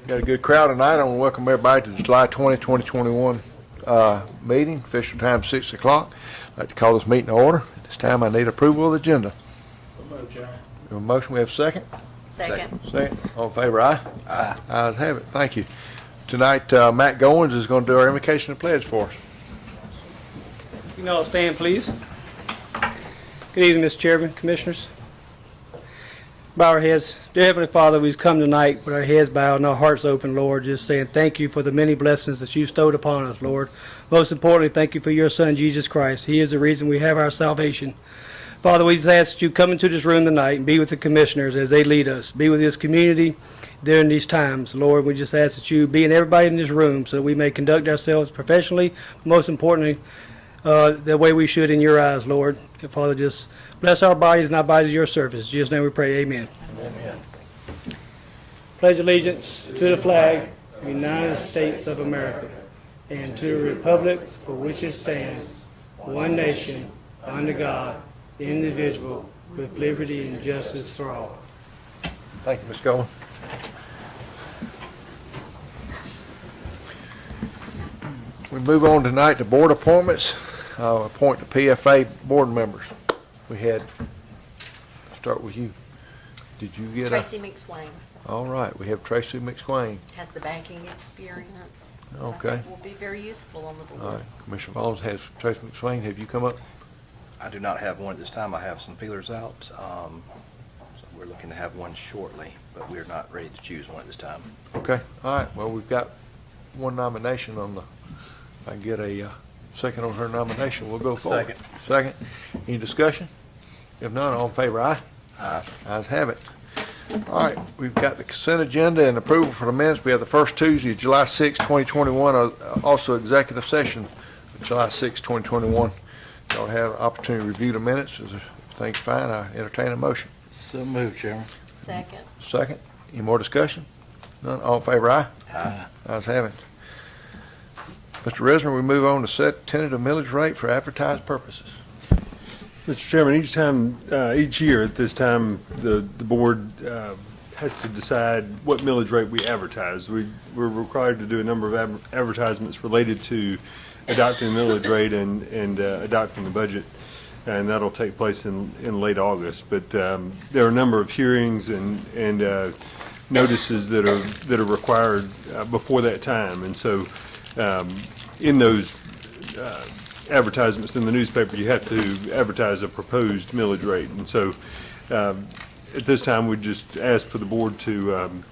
Got a good crowd tonight. I want to welcome everybody to the July 20, 2021 meeting. Official time 6 o'clock. I'd like to call this meeting to order. At this time, I need approval of the agenda. So moved, Chairman. We have a motion, we have a second. Second. Second. All in favor, aye? Aye. Ayes have it. Thank you. Tonight, Matt Goins is going to do our invocation and pledge for us. You can all stand, please. Good evening, Mr. Chairman, Commissioners. Bow our heads. Dear Heavenly Father, we've come tonight with our heads bowed and our hearts open, Lord, just saying thank you for the many blessings that you bestowed upon us, Lord. Most importantly, thank you for your Son, Jesus Christ. He is the reason we have our salvation. Father, we just ask that you come into this room tonight and be with the commissioners as they lead us. Be with this community during these times. Lord, we just ask that you be in everybody in this room so that we may conduct ourselves professionally, most importantly, the way we should in your eyes, Lord. And Father, just bless our bodies and our bodies of your service. In Jesus' name we pray, amen. Amen. Pledge allegiance to the flag of the United States of America and to the republic for which it stands, one nation, under God, indivisible, with liberty and justice for all. Thank you, Ms. Goins. We move on tonight to board appointments. I'll appoint the PFA board members. We had, start with you. Did you get a? Tracy McSwain All right, we have Tracy McSwain. has the banking experience. that I Okay. think will be very useful on the All board. right, Commissioner Vaughns has Tracy McSwain. Have you come up? I do not have one at this time. I have some feelers out. So we're looking to have one shortly, but we're not ready to choose one at this time. Okay, all right, well, we've got one nomination on the, if I can get a second on her nomination, we'll go forward. Second. Second. Any discussion? If none, all in favor, aye? Aye. Ayes have it. All right, we've got the consent agenda and approval for the minutes. We have the first Tuesday, July 6, 2021, also executive session, July 6, 2021. Y'all have an opportunity to review the minutes. Is everything's fine? I entertain a motion. So moved, Chairman. Second. Second. Any more discussion? None. All in favor, aye? Aye. Ayes have it. Mr. Resner, we move on to set tentative millage rate for advertised purposes. Mr. Chairman, each year at this time, the board has to decide what millage rate we advertise. We're required to do a number of advertisements related to adopting the millage rate and adopting the budget, and that'll take place in late August. But there are a number of hearings and notices that are required before that time, and so in those advertisements in the newspaper, you have to advertise a proposed millage rate. And so at this time, we just ask for the board to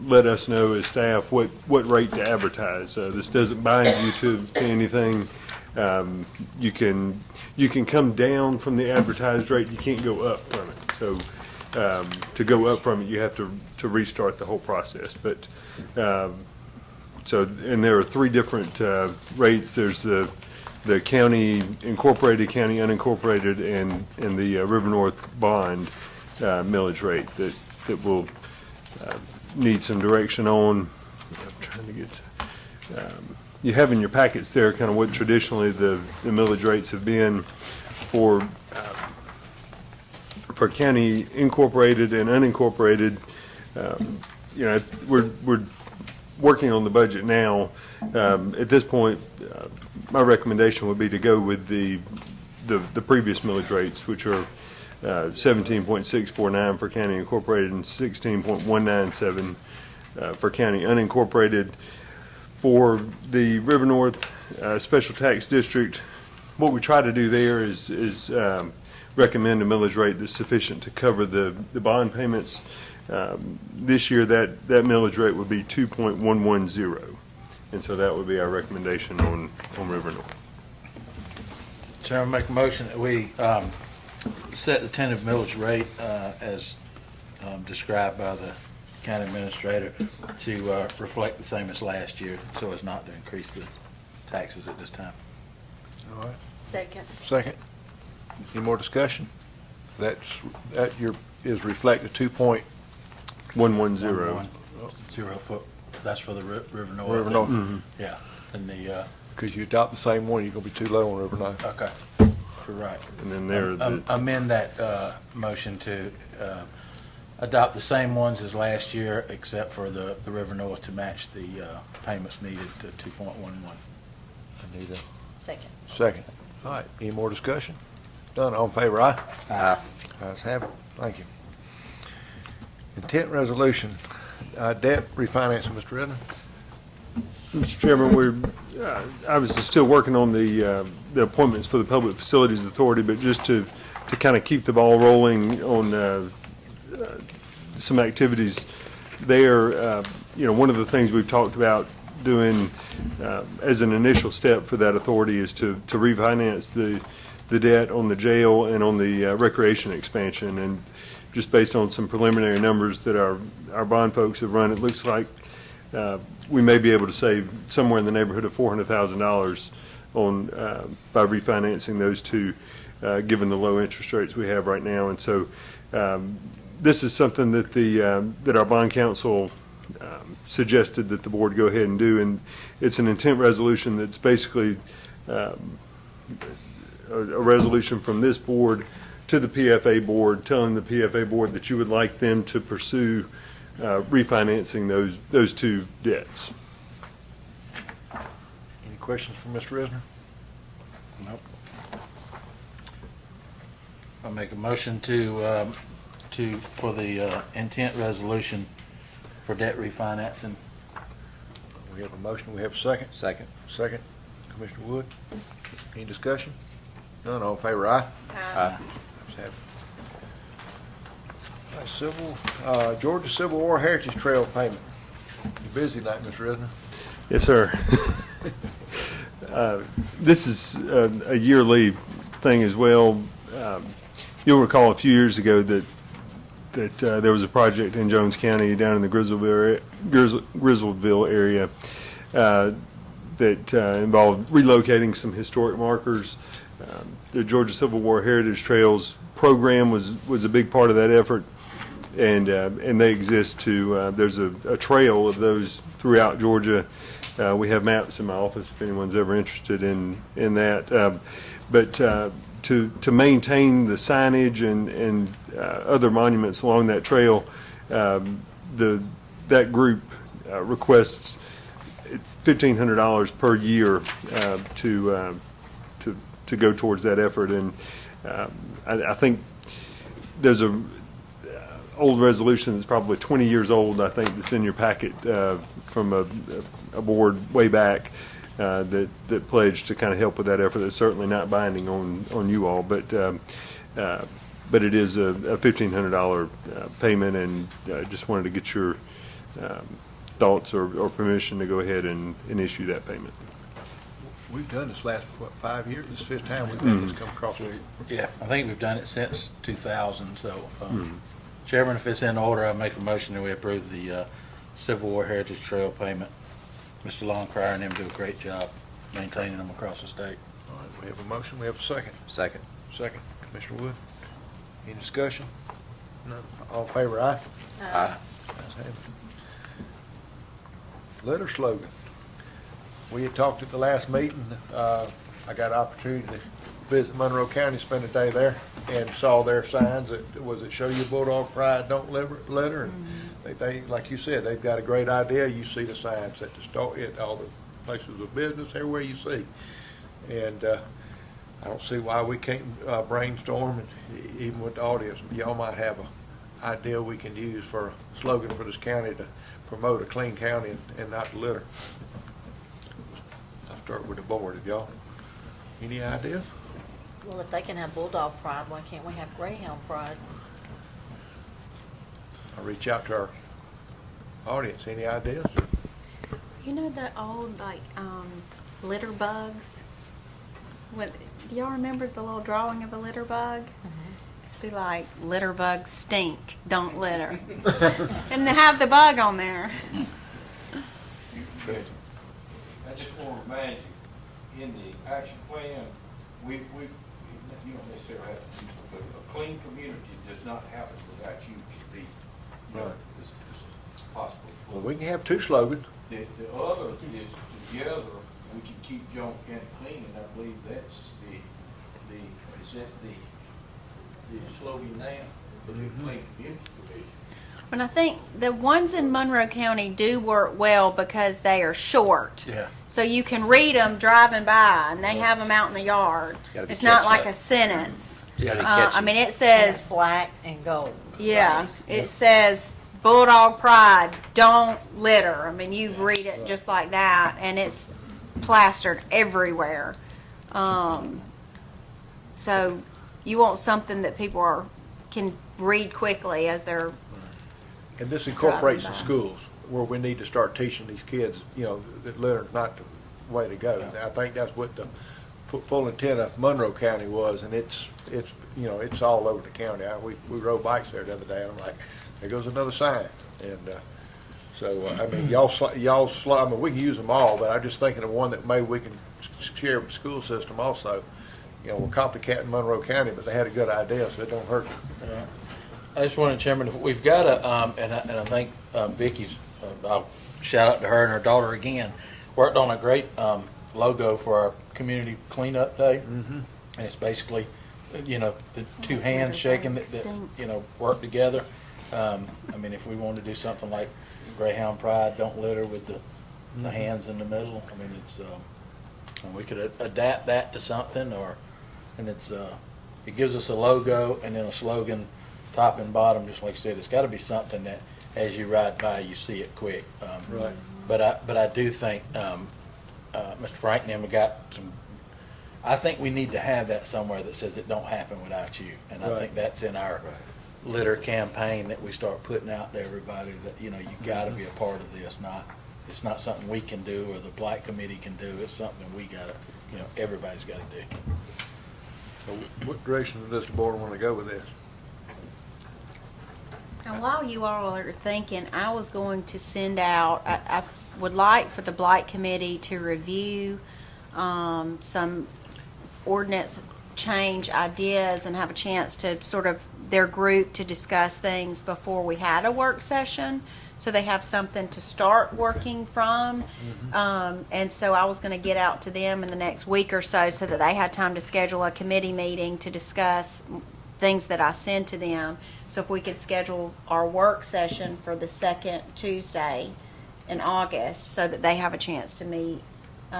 let us know as staff what rate to advertise. This doesn't bind you to anything. You can come down from the advertised rate. You can't go up from it. So to go up from it, you have to restart the whole process. But and there are three different rates. There's the county incorporated, county unincorporated, and the River North bond millage rate that will need some direction on. I'm trying to get. You have in your packets there kind of what traditionally the millage rates have been for county incorporated and unincorporated. We're working on the budget now. At this point, my recommendation would be to go with the previous millage rates, which are 17.649 for county incorporated and 16.197 for county unincorporated. For the River North Special Tax District, what we try to do there is recommend a millage rate that's sufficient to cover the bond payments. This year, that millage rate would be 2.110, and so that would be our recommendation on River North. Chairman, make a motion that we set the tentative millage rate as described by the county administrator to reflect the same as last year, so as not to increase the taxes at this time. All right. Second. Second. Any more discussion? That is reflected 2.110. 110. 0 foot. That's for the River North. River North. Yeah. And the Because you adopt the same one, you're going to be too low on River North. okay. You're right. And then there, Amend that motion to adopt the same ones as last year, except for the River North to match the payments needed to 2.11. I need a Second. second. All right, any more discussion? Done, all in favor, aye? Aye. Ayes have it, thank you. Intent resolution, debt refinancing, Mr. Redmond. Mr. Chairman, we're obviously still working on the appointments for the Public Facilities Authority, but just to kind of keep the ball rolling on some activities there, one of the things we've talked about doing as an initial step for that authority is to refinance the debt on the jail and on the recreation expansion. And just based on some preliminary numbers that our bond folks have run, it looks like we may be able to save somewhere in the neighborhood of $400,000 on by refinancing those two, given the low interest rates we have right now. And so this is something that that our bond counsel suggested that the board go ahead and do, and it's an intent resolution that's basically a resolution from this board to the PFA board, telling the PFA board that you would like them to pursue refinancing those two debts. Any questions for Mr. Risner? Nope. I'll make a motion for the intent resolution for debt refinancing. We have a motion, we have a second. Second. Second, Commissioner Wood. Any discussion? None, all in favor, aye? Aye. Ayes have it. All right, Georgia Civil War Heritage Trail payment. You busy tonight, Mr. Risner? Yes, sir. This is a yearly thing as well. You'll recall a few years ago that there was a project in Jones County down in the Griswoldville area that involved relocating some historic markers. The Georgia Civil War Heritage Trails program was a big part of that effort, and they exist to. There's a trail of those throughout Georgia. We have maps in my office if anyone's ever interested in that. But to maintain the signage and other monuments along that trail, that group requests $1,500 per year to go towards that effort. And I think there's a old resolution that's probably 20 years old, I think, that's in your packet from a board way back that pledged to kind of help with that effort. It's certainly not binding on you all, but it is a $1,500 payment, and just wanted to get your thoughts or permission to go ahead and issue that payment. We've done this last, 5 years? This is the fifth time we've had this come across. Yeah, I think we've done it since 2000, so, Chairman, if it's in order, I make a motion that we approve the Civil War Heritage Trail payment. Mr. Longcrier and them do a great job maintaining them across the state. All right, we have a motion, we have a second. Second. Second, Commissioner Wood. Any discussion? None. All in favor, aye? Aye. Ayes have it. Letter slogan. We had talked at the last meeting, I got an opportunity to visit Monroe County, spend a day there, and saw their signs that, was it Show Your Bulldog Pride, Don't Litter? And they, like you said, they've got a great idea. You see the signs at the store, at all the places of business, everywhere you see. And I don't see why we can't brainstorm, and even with the audience, y'all might have an idea we can use for a slogan for this county to promote a clean county and not litter. I'll start with the board. Have y'all any ideas? Well, if they can have Bulldog Pride, why can't we have Greyhound Pride? I'll reach out to our audience. Any ideas? You know the old, like, litter bugs? What, do y'all remember the little drawing of a litter bug? Be like, litter bugs stink, don't litter. And they have the bug on there. I just want to remind you, in the action plan, you don't necessarily have to do something, but a clean community does not happen without you to be, Right. this is possible. Well, we can have two slogans. The other is together, we can keep Jones County clean, and I believe that's the slogan now. for the Clean Community Division. And I think the ones in Monroe County do work well because they are short. Yeah. So you can read them driving by, and they have them out in the yard. gotta be It's not catchy. like a sentence. It's gotta be I catchy. mean, it And it's says, black and gold. yeah, it says Bulldog Pride, don't litter. I mean, you read it just like that, and it's plastered everywhere. So you want something that people can read quickly as they're, And this incorporates the Driving by. schools where we need to start teaching these kids, you know, that litter's not the way to go. And I think that's what the full intent of Monroe County was, and it's, you know, it's all over the county. We rode bikes there the other day, and I'm like, there goes another sign. And, I mean, I mean, we can use them all, but I'm just thinking of one that maybe we can share with the school system also. You know, we're copycatting Monroe County, but they had a good idea, so it don't hurt. I just wanted, Chairman, we've got and I think Vicky's, I'll shout out to her and her daughter again, worked on a great logo for our community cleanup day. Mm-hmm. And it's basically, you know, the two hands shaking that, you know, work together. I mean, if we wanted to do something like Greyhound Pride, don't litter with the hands in the middle, I mean, it's, and we could adapt that to something, and it's, it gives us a logo and then a slogan, top and bottom, just like I said. It's got to be something that, as you ride by, you see it quick. Right. But I do think, Mr. Frank and them have got some, I think we need to have that somewhere that says it don't happen without you. And I Right. think that's in our litter campaign that we start putting out to everybody that, you know, you got to be a part of this. It's not something we can do or the Black Committee can do. It's something we got to, you know, everybody's got to do. So what direction does the board want to go with this? and while you all are thinking, I was going to send out, I would like for the Blight Committee to review some ordinance change ideas and have a chance to sort of, their group to discuss things before we had a work session, so they have something to start working from. And so I was going to get out to them in the next week or so that they had time to schedule a committee meeting to discuss things that I send to them. So if we could schedule our work session for the second Tuesday in August, so that they have a chance to meet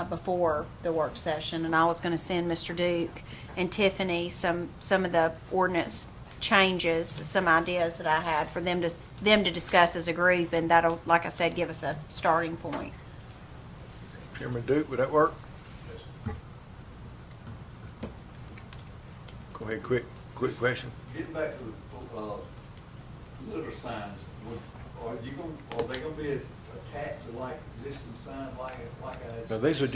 before the work session. And I was going to send Mr. Duke and Tiffany some of the ordinance changes, some ideas that I had for them to discuss as a group, and that'll, like I said, give us a starting point. Chairman Duke, would that work? Go ahead, quick question. Getting back to the litter signs, are they gonna be attached to like existing signs like I? Now, these are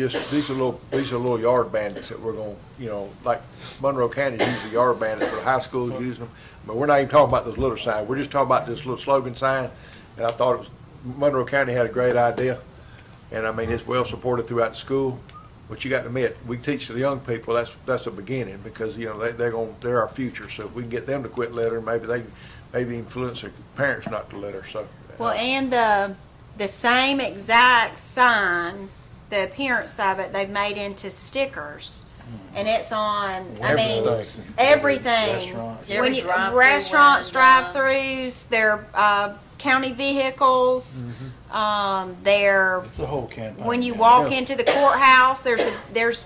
little yard bandits that we're gonna, you know, like Monroe County's using yard bandits, but high school's using them. But we're not even talking about those little signs. We're just talking about this little slogan sign. And I thought Monroe County had a great idea. And I mean, it's well supported throughout the school. But you got to admit, we teach the young people, that's a beginning, because, you know, they're our future. So if we can get them to quit littering, maybe influence their parents not to litter, so. Well, and the same exact sign, the appearance of it, they've made into stickers. And it's on, I mean, everything. Restaurants. When you, Every drive-through restaurants, window. drive-throughs, their county vehicles, their, It's a whole campaign. when you walk into the courthouse, there's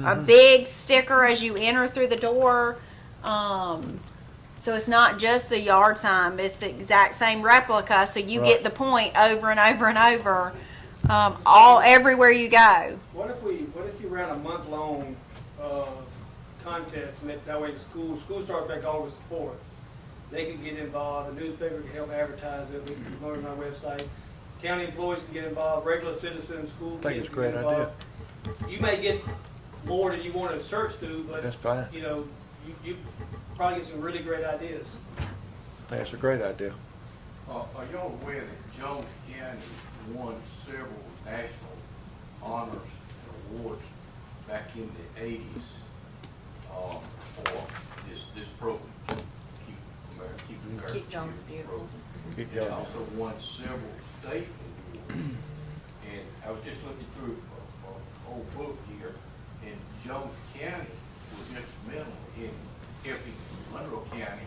a big sticker as you enter through the door. So it's not just the yard sign, it's the exact same replica, so you get the point over and over and over, everywhere you go. What if you ran a month-long contest, and that way the school starts back August 4th. They can get involved, the newspaper can help advertise it, we can promote it on our website. County employees can get involved, regular citizens, school I think kids it's a can get great involved. You may get more than you want to search through, but, That's fine. you know, you probably get some really great ideas. That's a great idea. Are y'all aware that Jones County won several national honors and awards back in the 80s for this program, Keep America Keep Jones Beautiful. Keep They going. also won several state awards. And I was just looking through an old book here, and Jones County was instrumental in helping Monroe County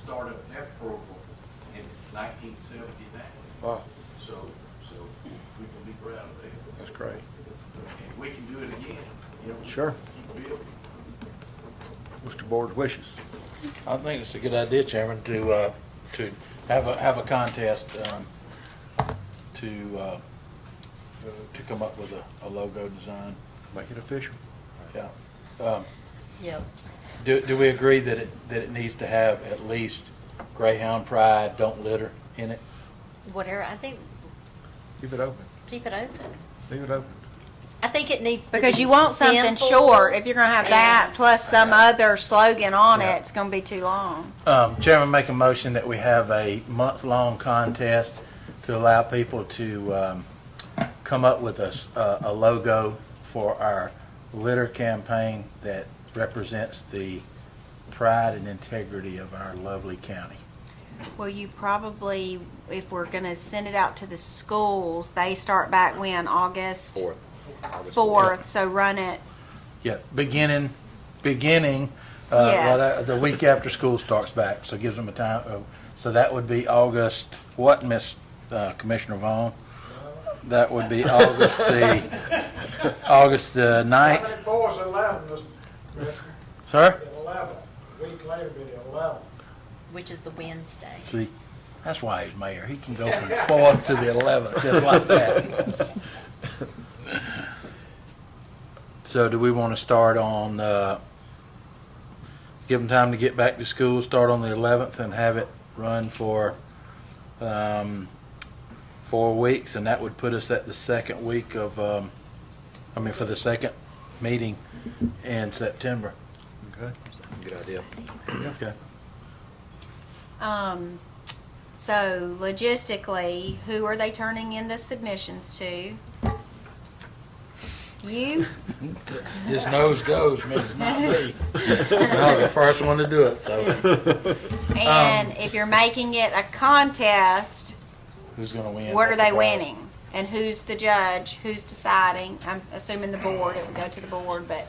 started that program in 1979. Wow, So we can be proud of that. that's great. And we can do it again, you know. Sure. Keep building. What's the board's wishes? I think it's a good idea, Chairman, to have a contest, to come up with a logo design. Make it official. Yeah. Yep. Do we agree that it needs to have at least Greyhound Pride, Don't Litter in it? Whatever, I think, Keep it open. keep it open. Leave it open. I think it needs to Because be you want something simple short. If you're gonna have that and- plus some other slogan on Yeah. it, it's gonna be too long. Chairman, make a motion that we have a month-long contest to allow people to come up with a logo for our litter campaign that represents the pride and integrity of our lovely county. Well, you probably, if we're gonna send it out to the schools, they start back when, August? August 4th, so run it, Yeah, beginning, Yes. the week after school starts back, so it gives them a time, so that would be August, what, Miss Commissioner Vaughn? That would be August the 9th, Before it's 11, Mr. sir? 11, a week later, be the 11. Which is the Wednesday. See, that's why he's mayor, he can go from the 4th to the 11th, just like that. So do we want to start on, give them time to get back to school, start on the 11th and have it run for 4 weeks? And that would put us at the second week of, for the second meeting in September. Okay. That's a good idea. Okay. So logistically, who are they turning in the submissions to? You? His nose goes, Mrs. Not me. I was the first one to do it, so And if you're making it a contest, who's going to win? what are What's the they prize? winning? And who's the judge? Who's deciding? I'm assuming the board, it would go to the board, but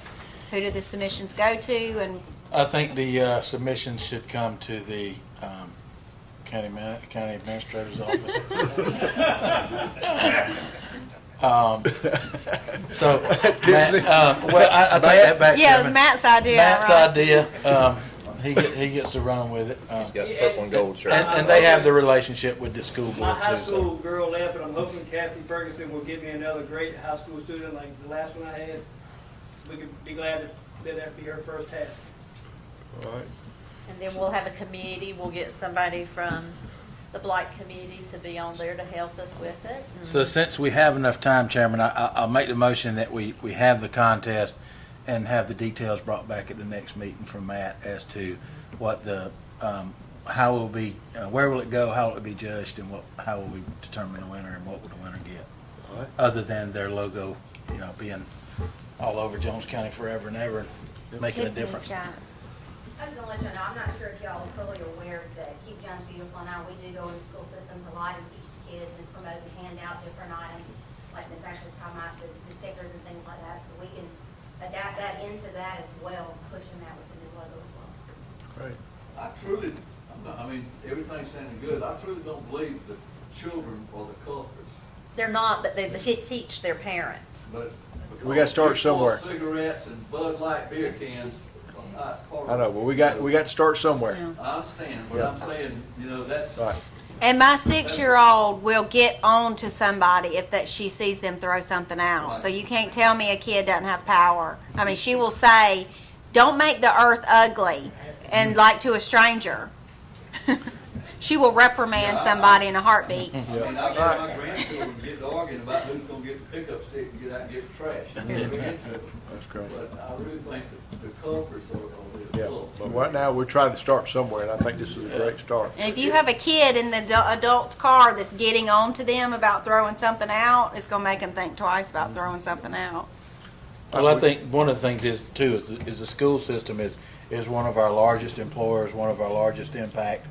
who do the submissions go to? And I think the submissions should come to the county administrator's office. So, Matt, well, I take that back. yeah, it was Chairman. Matt's idea, Matt's right? idea. He gets to run with it. He's got the purple and gold shirt. And they have the relationship with the school My board high too. school girl left, but I'm hoping Kathy Ferguson will give me another great high school student like the last one I had. We could be glad to let that be her first task. All right. And then we'll have a committee, we'll get somebody from the Blight Committee to be on there to help us with it. So since we have enough time, Chairman, I'll make the motion that we have the contest and have the details brought back at the next meeting from Matt as to what the, how will be, where will it go, how will it be judged, and how will we determine the winner and what will the winner get? All right. Other than their logo, being all over Jones County forever and ever, and making a Tiffany's difference. got- I was gonna let you know, I'm not sure if y'all are fully aware that Keep Jones Beautiful and we do go into school systems a lot and teach the kids and promote and hand out different items, like Miss Ashley was talking about, the stickers and things like that, so we can adapt that into that as well, pushing that with the new logo as well. Great. Everything's sounding good. I truly don't believe the children are the culprits, They're not, but they teach their parents. but. We gotta start somewhere. Cigarettes and Bud Light beer cans. I know, but we got to start somewhere. I understand, but I'm saying, that's. All right. And my 6-year-old will get on to somebody if that she sees them throw something out. So you can't tell me a kid doesn't have power. I mean, she will say, "Don't make the earth ugly," and like to a stranger. She will reprimand somebody in a heartbeat. I mean, I've seen my grandchildren get to arguing about who's gonna get the pickup stick and get out and get the trash. That's great. But I really think that the culprits are the Yeah, adults. but right now, we're trying to start somewhere, and I think this is a great start. And if you have a kid in the adult's car that's getting on to them about throwing something out, it's going to make them think twice about throwing something out. Well, I think one of the things is too, is the school system is one of our largest employers, one of our largest impact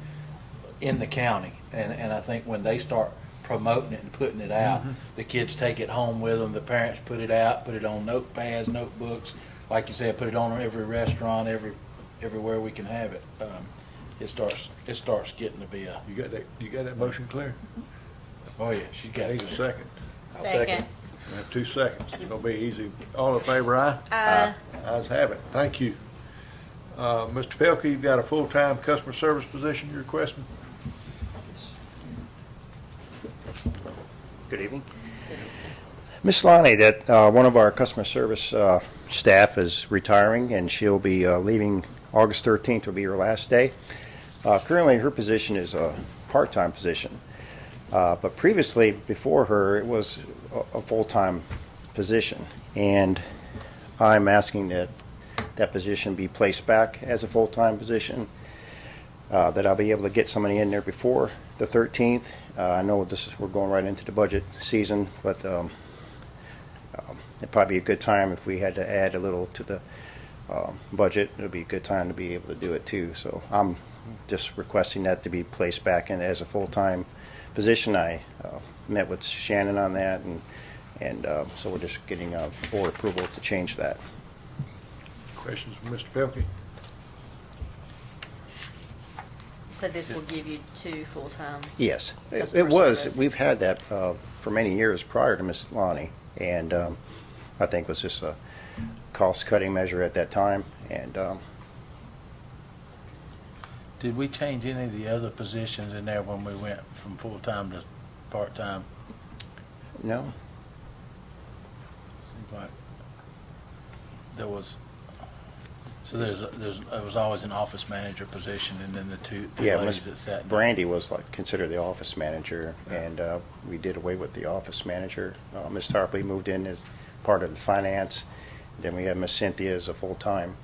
in the county. And I think when they start promoting it and putting it out, the kids take it home with them, the parents put it out, put it on notepads, notebooks, like you said, put it on every restaurant, everywhere we can have it. it starts getting to be a, You got that motion clear? oh yeah, she's got Need a it. second. I'll second. We have 2 seconds. It's gonna be easy. All in favor, aye? Ayes have it. Thank you. Mr. Pelkey, you've got a full-time customer service position you're requesting? Good evening. Miss Lonnie, that one of our customer service staff is retiring, and she'll be leaving August 13th will be her last day. Currently, her position is a part-time position, but previously, before her, it was a full-time position, and I'm asking that that position be placed back as a full-time position, that I'll be able to get somebody in there before the 13th. I know we're going right into the budget season, but it'd probably be a good time if we had to add a little to the budget. It'd be a good time to be able to do it too. So I'm just requesting that to be placed back in as a full-time position. I met with Shannon on that, and so we're just getting board approval to change that. Questions from Mr. Pelkey? So this will give you 2 full-time? Yes, it Customer was. service. We've had that for many years prior to Miss Lonnie, and I think it was just a cost-cutting measure at that time. And Did we change any of the other positions in there when we went from full-time to part-time? no, Seems like there was, so there was always an office manager position, and then the two yeah, ladies Miss that sat. in- Brandy was like considered the office manager, and we did away with the office manager. Miss Tarpley moved in as part of the finance. Then we had Miss Cynthia as a full-time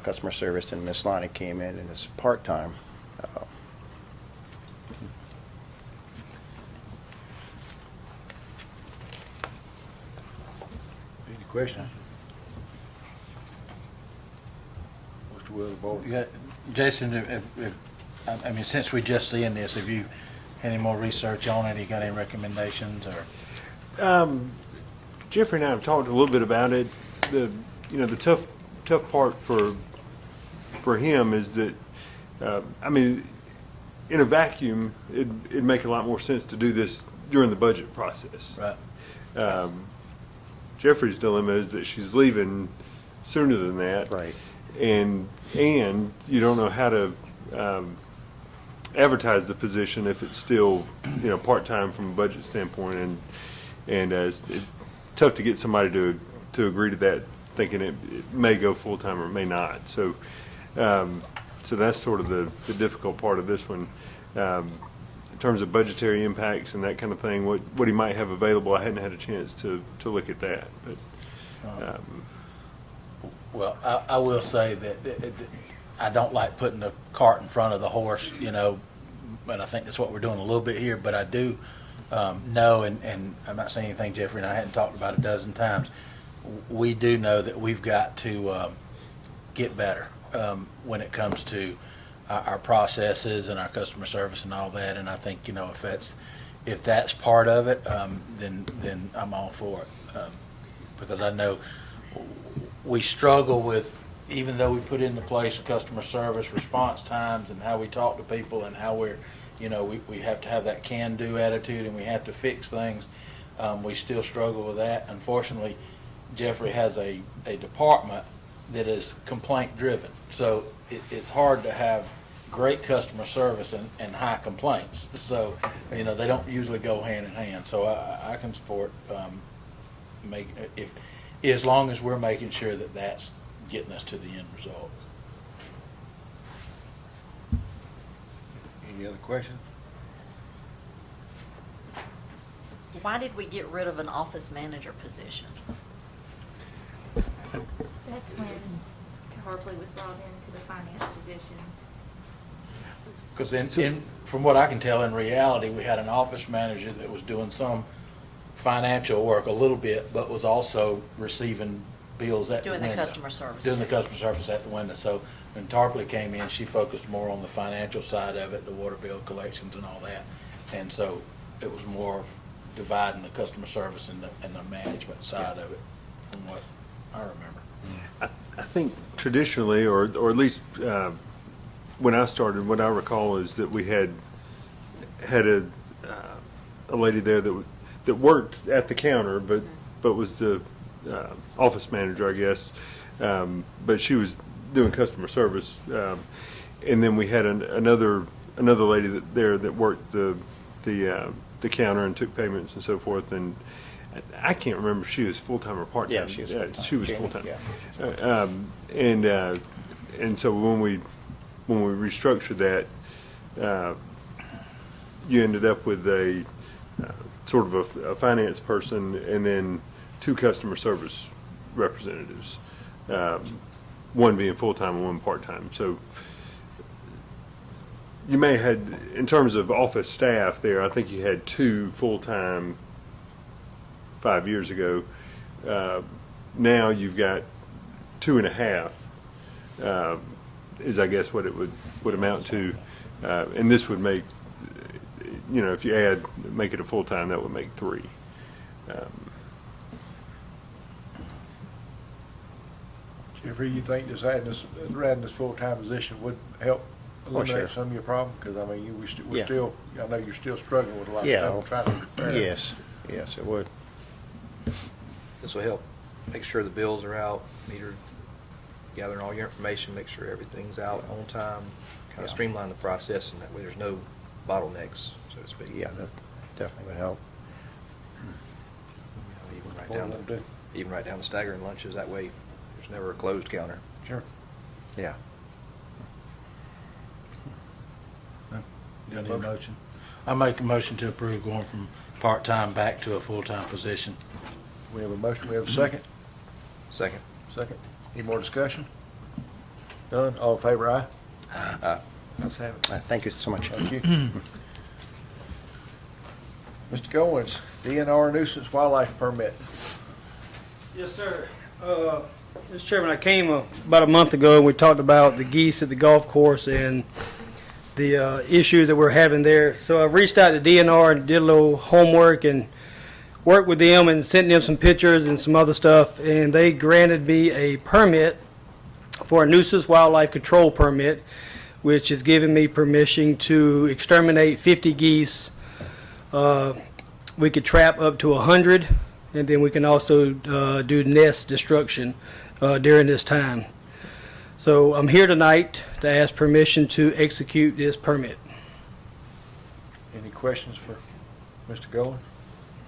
customer service, and Miss Lonnie came in and as part-time. Any questions? What's the will of the board? You got- Jason, I mean, since we just seeing this, have you had any more research on it? You got any recommendations, or? Jeffrey and I have talked a little bit about it. The tough part for him is that, I mean, in a vacuum, it'd make a lot more sense to do this during the budget process. Right. Jeffrey's dilemma is that she's leaving sooner than that. Right. And you don't know how to advertise the position if it's still, part-time from a budget standpoint. And it's tough to get somebody to agree to that, thinking it may go full-time or it may not. So that's sort of the difficult part of this one. In terms of budgetary impacts and that kind of thing, what he might have available, I hadn't had a chance to look at that. But Well, I will say that I don't like putting the cart in front of the horse, and I think that's what we're doing a little bit here, but I do know, and I'm not saying anything Jeffrey and I hadn't talked about a dozen times, we do know that we've got to get better when it comes to our processes and our customer service and all that, and I think, if that's part of it, then I'm all for it. Because I know we struggle with, even though we put into place customer service response times and how we talk to people and how we're, we have to have that can-do attitude and we have to fix things, we still struggle with that. Unfortunately, Jeffrey has a department that is complaint-driven. So it's hard to have great customer service and high complaints. So, they don't usually go hand in hand. So I can support, as long as we're making sure that that's getting us to the end result. Any other questions? Why did we get rid of an office manager position? That's when Harpley was brought into the finance position. Because from what I can tell, in reality, we had an office manager that was doing some financial work a little bit, but was also receiving bills at the window. Doing the customer service. Doing the customer service at the window. So when Tarpley came in, she focused more on the financial side of it, the water bill collections and all that. And so it was more of dividing the customer service and the management side of it, from what I remember. I think traditionally, or at least when I started, what I recall is that we had a lady there that worked at the counter, but was the office manager, I guess. But she was doing customer service. And then we had another lady that worked the counter and took payments and so forth. And I can't remember if she was full-time or part-time. Yeah, she was full-time. She was Jamie, full-time. yeah. And so when we restructured that, you ended up with a sort of a finance person and then 2 customer service representatives, one being full-time and one part-time. So you may have had, in terms of office staff there, I think you had 2 full-time 5 years ago. Now you've got 2.5, is I guess what it would amount to. And this would make, if you make it a full-time, that would make 3. Jeffrey, you think just adding this full-time position would help Oh, sure. eliminate some of your problem? Because, I mean, we're Yeah. still, I know you're still struggling with a lot of Yeah. stuff. I'm trying to repair it. Yes, it would. This will help make sure the bills are out, meter, gathering all your information, make sure everything's out on time, kind of Yeah. streamline the process, and that way there's no bottlenecks, so to speak. Yeah, that definitely would help. Even What we'll do. write down the staggering lunches, that way there's never a closed counter. Sure. Yeah. You got any motion? I make a motion to approve going from part-time back to a full-time position. We have a motion, we have a second? Second. Second. Any more discussion? None? All in favor, aye? Aye. Let's have it. Thank you so much. Thank you. Mr. Goins, DNR nuisance wildlife permit. Yes, sir. Mr. Chairman, I came about a month ago and we talked about the geese at the golf course and the issues that we're having there. So I've reached out to DNR and did a little homework and worked with them and sent them some pictures and some other stuff, and they granted me a permit for a nuisance wildlife control permit, which is giving me permission to exterminate 50 geese. We could trap up to 100, and then we can also do nest destruction during this time. So I'm here tonight to ask permission to execute this permit. Any questions for Mr. Goins?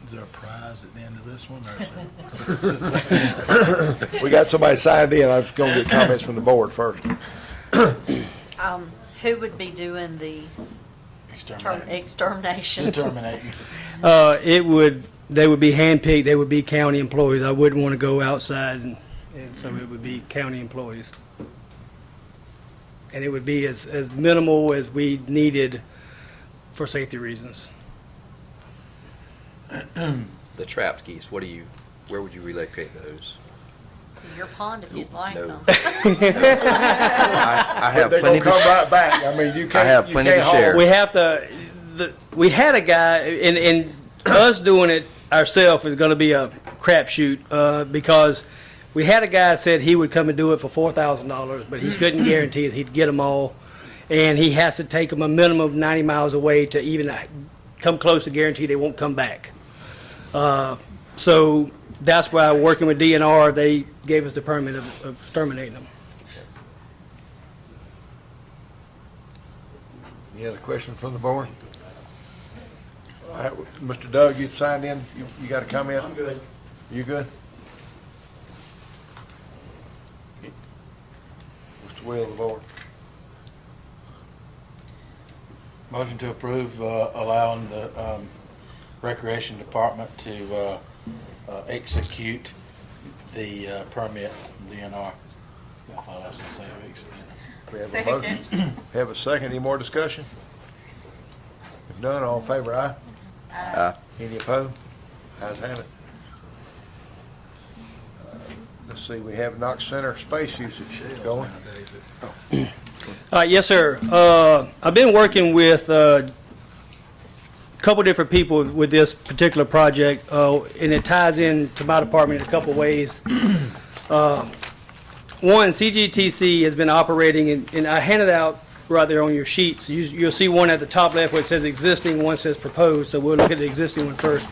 Is there a prize at the end of this one? Or is it- We got somebody signed in. I was going to get comments from the board first. Who would be doing the extermination? Determinating. They would be handpicked, they would be county employees. I wouldn't want to go outside, and so it would be county employees. And it would be as minimal as we needed for safety reasons. The trapped geese, where would you relocate those? To your pond if you'd like No. them. I have They're plenty going to come to, right back. I mean, you can't. I have you plenty can't to haul- share. We have to, we had a guy, and us doing it ourselves is going to be a crapshoot, because we had a guy that said he would come and do it for $4,000, but he couldn't guarantee us he'd get them all, and he has to take them a minimum of 90 miles away to even come close to guarantee they won't come back. So that's why, working with DNR, they gave us the permit of exterminating them. Any other questions from the board? All right, Mr. Doug, you signed in. You got a comment? I'm good. You good? Mr. Will, the board. Motion to approve allowing the Recreation Department to execute the permit from DNR. I thought I was going to say execute. We have a motion. Have a second. Any more discussion? If none, all in favor, aye? Aye. Any opposed? Ayes have it. Let's see, we have Knox Center space usage going. Yes, sir. I've been working with a couple different people with this particular project, and it ties into my department in a couple ways. One, CGTC has been operating, and I handed out right there on your sheets. You'll see one at the top left where it says existing, one says proposed, so we'll look at the existing one first.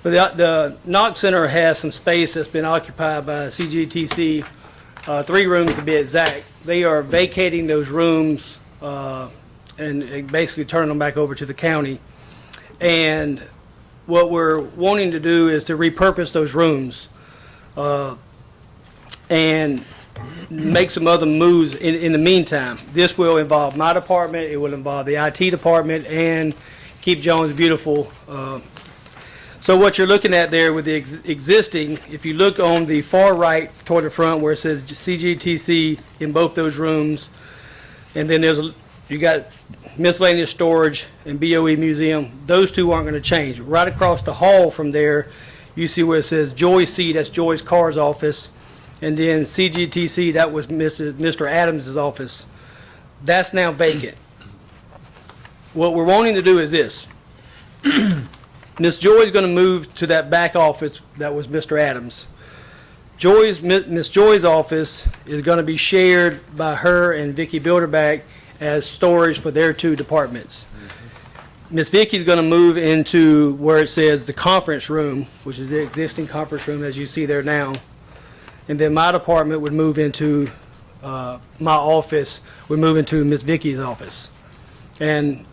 But the Knox Center has some space that's been occupied by CGTC, 3 rooms to be exact. They are vacating those rooms and basically turning them back over to the county. And what we're wanting to do is to repurpose those rooms and make some other moves in the meantime. This will involve my department, it will involve the IT department, and Keep Jones Beautiful. So what you're looking at there with the existing, if you look on the far right toward the front where it says CGTC in both those rooms, and then you got miscellaneous storage and BOE museum, those two aren't going to change. Right across the hall from there, you see where it says Joy C, that's Joy's Car's office, and then CGTC, that was Mr. Adams' office. That's now vacant. What we're wanting to do is this. Miss Joy's going to move to that back office that was Mr. Adams. Miss Joy's office is going to be shared by her and Vicki Bilderback as storage for their 2 departments. Miss Vicki's going to move into where it says the conference room, which is the existing conference room as you see there now. And then my department would move into, my office would move into Miss Vicki's office. And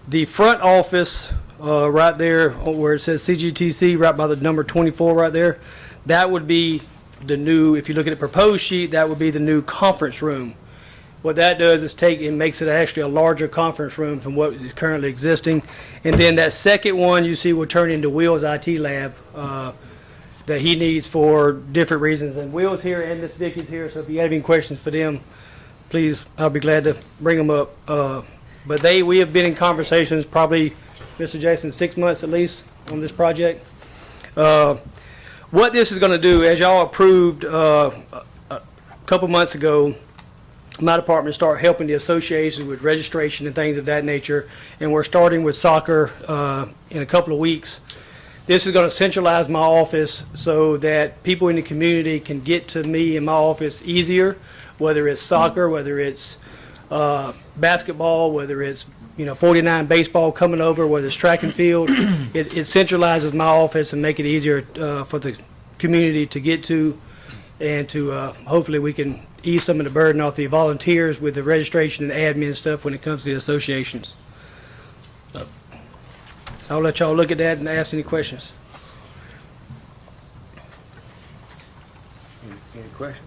the front office, right there where it says CGTC, right by the number 24 right there, that would be the new, if you look at the proposed sheet, that would be the new conference room. What that does is makes it actually a larger conference room from what is currently existing. And then that second one you see will turn into Will's IT lab that he needs for different reasons. And Will's here and Miss Vicki's here, so if you have any questions for them, please, I'll be glad to bring them up. But we have been in conversations probably, Mr. Jason, 6 months at least on this project. What this is going to do, as y'all approved a couple months ago, my department start helping the associations with registration and things of that nature, and we're starting with soccer in a couple of weeks. This is going to centralize my office so that people in the community can get to me in my office easier, whether it's soccer, whether it's basketball, whether it's 49 baseball coming over, whether it's track and field. It centralizes my office and make it easier for the community to get to, and to hopefully we can ease some of the burden off the volunteers with the registration and admin stuff when it comes to the associations. I'll let y'all look at that and ask any questions. Any questions?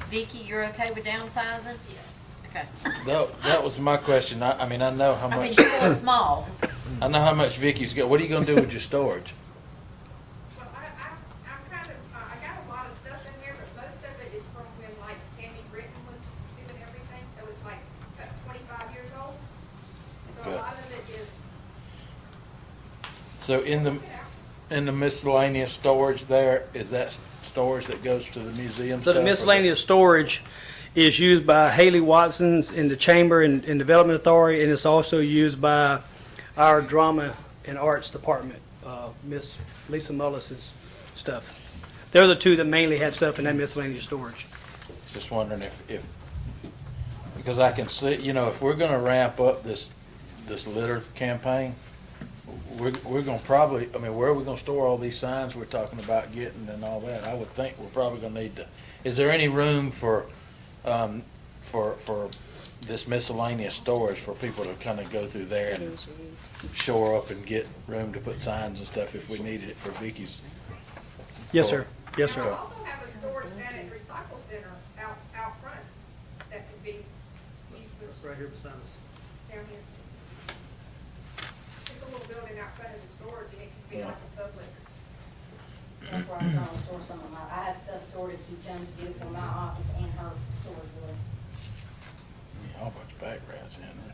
Vicki, you're okay with downsizing? Yes. Okay. That was my question. I mean, I know how I mean, much, you're going small. I know how much Vicky's got. What are you gonna do with your storage? Well, I'm kind of, I got a lot of stuff in there, but most of it is from when like Tammy Britton was doing everything, so it's like 25 years old. So Good. a lot of it is, So in the miscellaneous storage there, is that storage that goes to the museum? So the stuff, or miscellaneous storage is used by Haley Watson's in the Chamber and Development Authority, and it's also used by our Drama and Arts Department, Miss Lisa Mullis's stuff. They're the 2 that mainly have stuff in that miscellaneous storage. Just wondering if because I can see, if we're gonna ramp up this litter campaign, we're gonna probably, where are we gonna store all these signs we're talking about getting and all that? I would think we're probably gonna need to, is there any room for this miscellaneous storage for people to kind of go through there and shore up and get room to put signs and stuff if we needed it for Vicky's? Yes, sir. Yes, and I sir. also have a storage down at Recycle Center out front that could be used for Right here beside us. down here. It's a little building out front of the storage, and it could be like a public. That's where I'm trying to store some of my, I have stuff stored at Keep Jones Beautiful in my office and her storage building. Yeah, a whole bunch of back rats in there.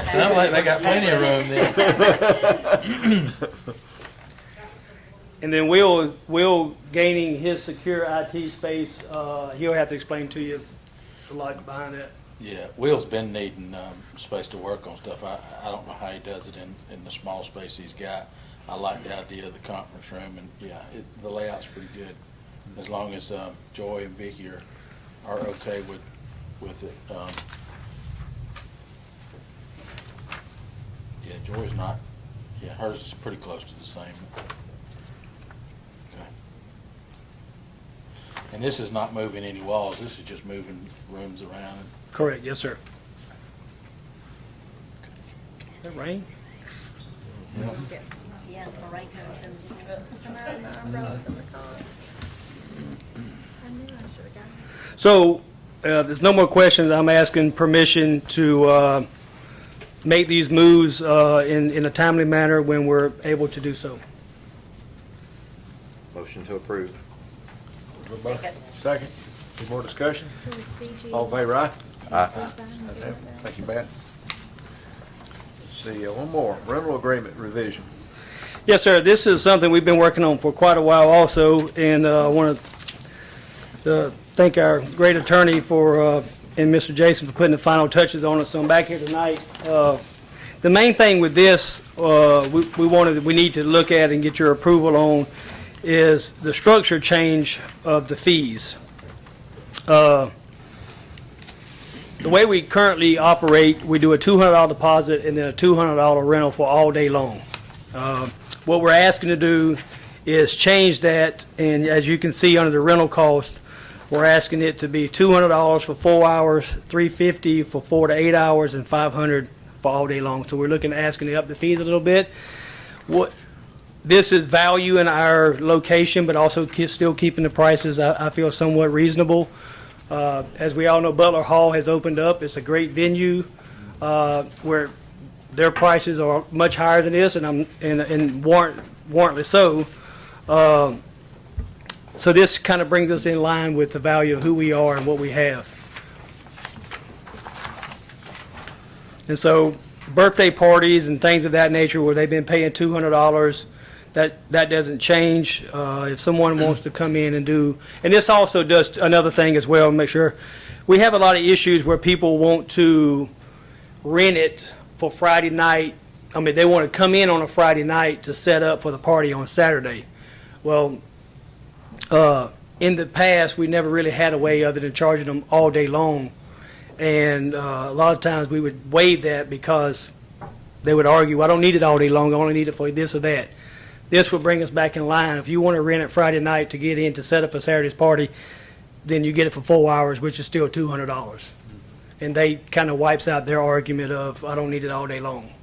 Sounds like they got plenty of room there. And then Will gaining his secure IT space, he'll have to explain to you the logic behind that. Yeah, Will's been needing space to work on stuff. I don't know how he does it in the small space he's got. I like the idea of the conference room, and yeah, the layout's pretty good. As long as Joy and Vicki are are okay with it. Yeah, Joy's not, yeah, hers is pretty close to the same. Okay. And this is not moving any walls, this is just moving rooms around. Correct, yes, sir. That rain? Yeah, the rain comes in the truck. So, there's no more questions. I'm asking permission to make these moves in a timely manner when we're able to do so. Motion to approve. Second. Second. Any more discussion? So is CG? All in favor, aye? Aye. Thank you, Matt. Let's see, one more, rental agreement revision. Yes, sir. This is something we've been working on for quite a while also, and I want to thank our great attorney for, and Mr. Jason for putting the final touches on it. So I'm back here tonight. The main thing with this, we need to look at and get your approval on is the structure change of the fees. The way we currently operate, we do a $200 deposit and then a $200 rental for all day long. What we're asking to do is change that, and as you can see under the rental cost, we're asking it to be $200 for 4 hours, $350 for 4 to 8 hours, and $500 for all day long. So we're looking at asking to up the fees a little bit. This is value in our location, but also still keeping the prices, I feel, somewhat reasonable. As we all know, Butler Hall has opened up. It's a great venue where their prices are much higher than this, and warrantly so. So this kind of brings us in line with the value of who we are and what we have. And so birthday parties and things of that nature where they've been paying $200, that doesn't change. If someone wants to come in and do, and this also does another thing as well, make sure, we have a lot of issues where people want to rent it for Friday night. I mean, they want to come in on a Friday night to set up for the party on Saturday. Well, in the past, we never really had a way other than charging them all day long. And a lot of times we would waive that because they would argue, I don't need it all day long, I only need it for this or that. This would bring us back in line. If you want to rent it Friday night to get in to set up a Saturday's party, then you get it for 4 hours, which is still $200. And they kind of wipes out their argument of, I don't need it all day long.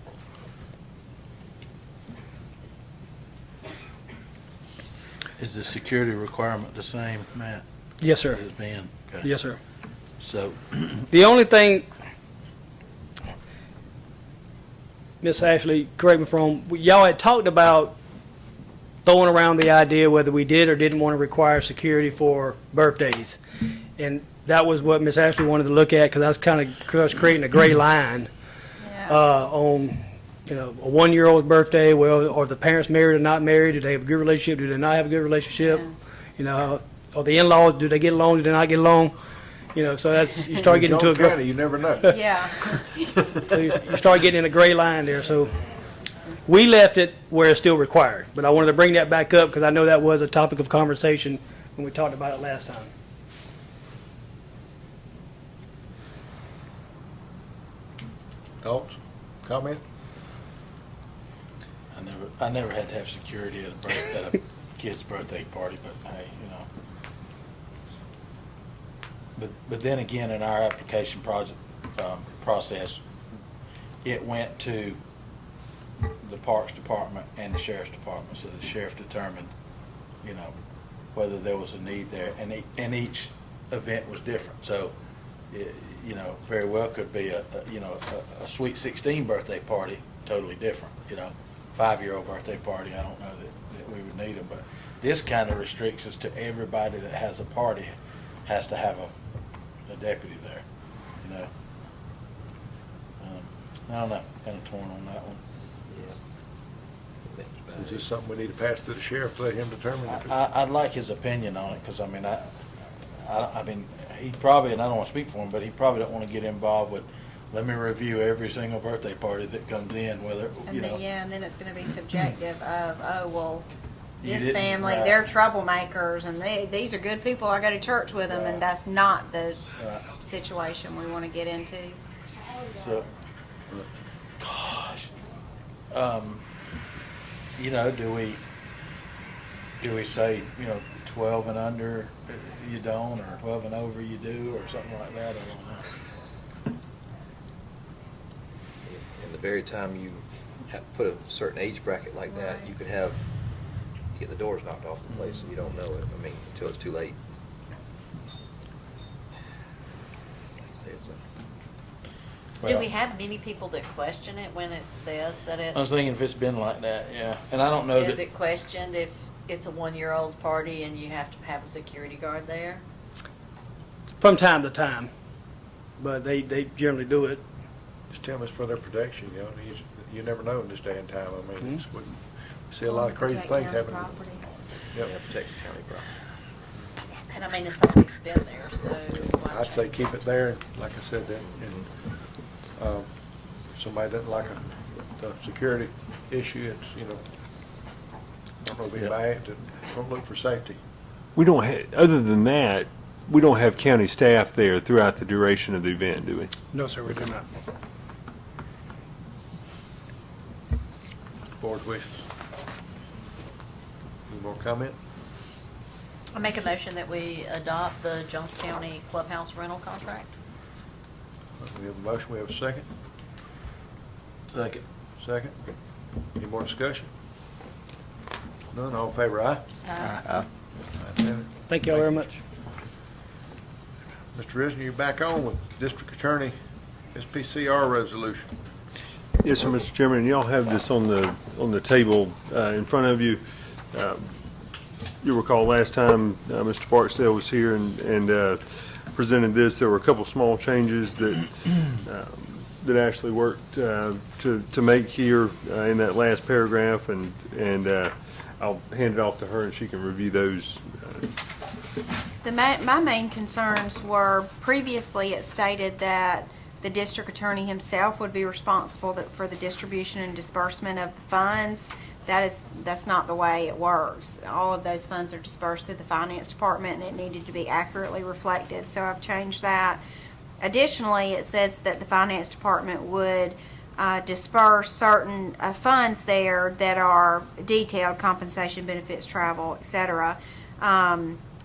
Is the security requirement the same, Matt, Yes, sir. as it's been? Okay. Yes, sir. So, The only thing, Miss Ashley, correct me if I'm wrong, y'all had talked about throwing around the idea whether we did or didn't want to require security for birthdays. And that was what Miss Ashley wanted to look at, because I was kind of creating a gray line on, a 1-year-old's birthday, well, are the parents married or not married? Do they have a good relationship? Do they not have a good relationship? Are the in-laws, do they get along? Do they not get along? So that's, you start getting into a Jones County, you never know. Yeah. so you start getting in a gray line there. So we left it where it's still required, but I wanted to bring that back up because I know that was a topic of conversation when we talked about it last time. Thoughts, comment? I never had to have security at a kid's birthday party, but hey, But then again, in our application process, it went to the Parks Department and the Sheriff's Department, so the sheriff determined, whether there was a need there, and each event was different. So, very well could be a Sweet 16 birthday party, totally different. 5-year-old birthday party, I don't know that we would need them, but this kind of restricts us to everybody that has a party has to have a deputy there, I don't know, kind of torn on that one. Is this something we need to pass to the sheriff, let him determine if it? I'd like his opinion on it, because I mean, he probably, and I don't want to speak for him, but he probably don't want to get involved with, let me review every single birthday party that comes in, whether, And then, and then it's gonna be subjective of, You this didn't- family, right. they're troublemakers, and these are good people, I go to church with them, and that's not the Right. situation we want to get into. So, gosh, you know, do we say, 12 and under you don't, or 12 and over you do, or something like that? I don't know. And the very time you have put a certain age bracket like that, you could get the doors knocked off the place and you don't know it, until it's too late. Do we have many people that question it when it says that I was it's, thinking if it's been like that, yeah, and I don't know is that. it questioned if it's a 1-year-old's party and you have to have a security guard there? From time to time, but they generally do it. Just tell them it's for their protection, you never know in this day and time. I mean, we see a lot of crazy Protect things county happening. property. Yep. Yeah, protects the county property. And I mean, it's always been there, so. why I'd say change keep it there, and like I said, then, if somebody doesn't like the security issue, it's, don't know, be Yeah. bad, don't look for safety. We don't have, other than that, we don't have county staff there throughout the duration of the event, do we? No, sir, we do not. Board's wishes. Any more comment? I make a motion that we adopt the Jones County Clubhouse rental contract. We have a motion, we have a second. Second. Second. Any more discussion? None, all in favor, aye? Uh, Ayes have it. Thank you all very much. Mr. Risner, you're back on with District Attorney SPCR resolution. Yes, sir, Mr. Chairman, and y'all have this on the table in front of you. You'll recall last time Mr. Barksdale was here and presented this, there were a couple small changes that Ashley worked to make here in that last paragraph, and I'll hand it off to her and she can review those. My main concerns were, previously it stated that the district attorney himself would be responsible for the distribution and disbursement of the funds. That's not the way it works. All of those funds are dispersed through the finance department, and it needed to be accurately reflected, so I've changed that. Additionally, it says that the finance department would disperse certain funds there that are detailed: compensation, benefits, travel, etc.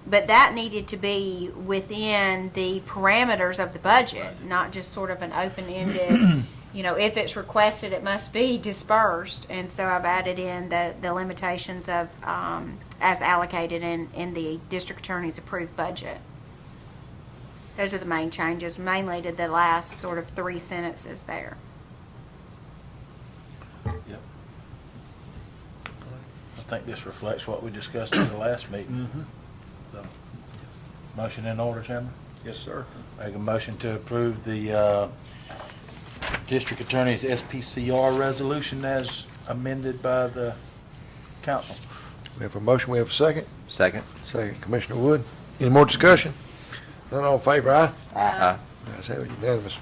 But that needed to be within the parameters of the budget, not just sort of an open-ended, if it's requested, it must be dispersed. And so I've added in the limitations of, as allocated in the district attorney's approved budget. Those are the main changes, mainly to the last sort of 3 sentences there. Yep. I think this reflects what we discussed in the last meeting. So, motion in order, Chairman? Yes, sir. Make a motion to approve the district attorney's SPCR resolution as amended by the council. We have a motion, we have a second. Second. Second, Commissioner Wood. Any more discussion? None, all in favor, aye? Aye. Ayes have it, unanimous.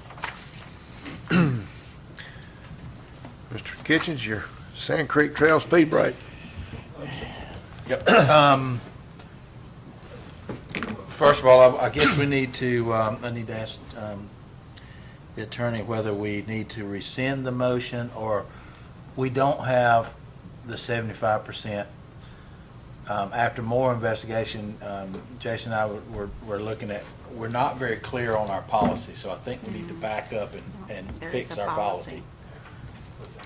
Mr. Kitchens, your Sand Creek Trail speed break. Yep. First of all, I guess we need to, I need to ask the attorney whether we need to rescind the motion, or we don't have the 75%. After more investigation, Jason and I were looking at, we're not very clear on our policy, so I think we need to back up and There is fix a our policy.